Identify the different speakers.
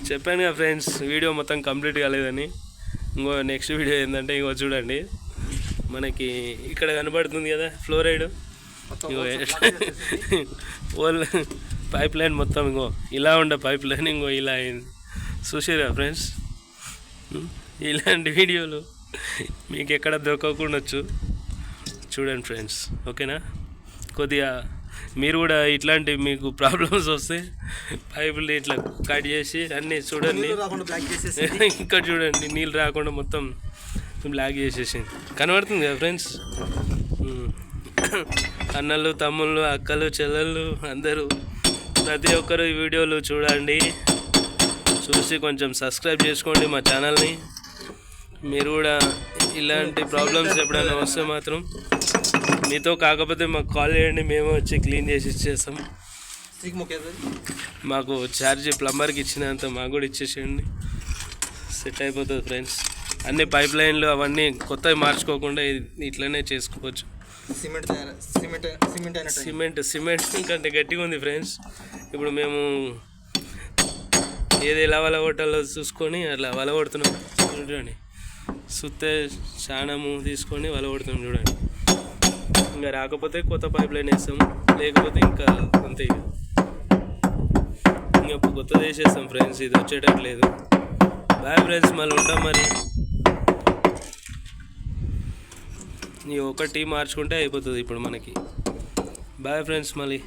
Speaker 1: చెప్పాను కదా friends, video మొత్తం కంప్లీట్ కాలేదని. ఇంకో నెక్స్ట్ వీడియో ఏంటంటే ఇంకో చూడండి, మనకి ఇక్కడ కనబడుతుంది కదా ఫ్లోరైడ్, ఓల్ పైప్ లైన్ మొత్తం ఇంకో ఇలా ఉండే పైప్ లైన్ ఇంకో ఇలా అయింది. చూసారా ఫ్రెండ్స్, ఇలాంటి వీడియోలు మీకు ఎక్కడ దొరకకుండొచ్చు. చూడండి ఫ్రెండ్స్, ఓకేనా. కొద్దిగా మీరు కూడా ఇట్లాంటి మీకు ప్రాబ్లమ్స్ వస్తే పైపులు ఇట్లా కట్ చేసి అన్నీ చూడండి. ఇక్కడ చూడండి, నీళ్ళు రాకుండా మొత్తం బ్లాక్ చేసేసింది. కనబడుతుంది కదా ఫ్రెండ్స్. అన్నలు, తమ్ముళ్ళు, అక్కలు, చెల్లెళ్ళు అందరూ ప్రతి ఒక్కరు ఈ వీడియోలు చూడండి. చూసి కొంచెం సబ్స్క్రైబ్ చేసుకోండి మా ఛానల్ని. మీరు కూడా ఇలాంటి ప్రాబ్లమ్స్ ఎప్పుడైనా వస్తే మాత్రం మీతో కాకపోతే మాకు కాల్ చేయండి, మేము వచ్చి క్లీన్ చేసి ఇచ్చేస్తాం. మాకు ఛార్జ్ ప్లంబర్కి ఇచ్చినంత మాకు కూడా ఇచ్చేసేయండి, సెట్ అయిపోతుంది ఫ్రెండ్స్. అన్ని పైప్ లైన్లు అవన్నీ కొత్తవి మార్చుకోకుండా ఇట్లనే చేసుకోవచ్చు. సిమెంట్ కంటే గట్టిగా ఉంది ఫ్రెండ్స్. ఇప్పుడు మేము ఏది ఎలా వలగొట్టాలో చూసుకొని అట్లా వలగొడుతున్నాం. చూడండి, సుత్తే చాణము తీసుకొని వలగొడుతున్నాం. చూడండి, ఇంకా రాకపోతే కొత్త పైప్ లైన్ వేస్తాము, లేకపోతే ఇంకా అంతే. ఇంకా కొత్తది వేసేస్తాం ఫ్రెండ్స్, ఇది వచ్చేటట్లేదు. బాయ్ ఫ్రెండ్స్, మళ్ళీ ఉంటాం మరి. ఈ ఒకటి మార్చుకుంటే అయిపోతుంది ఇప్పుడు మనకి. బాయ్ ఫ్రెండ్స్, మళ్ళీ.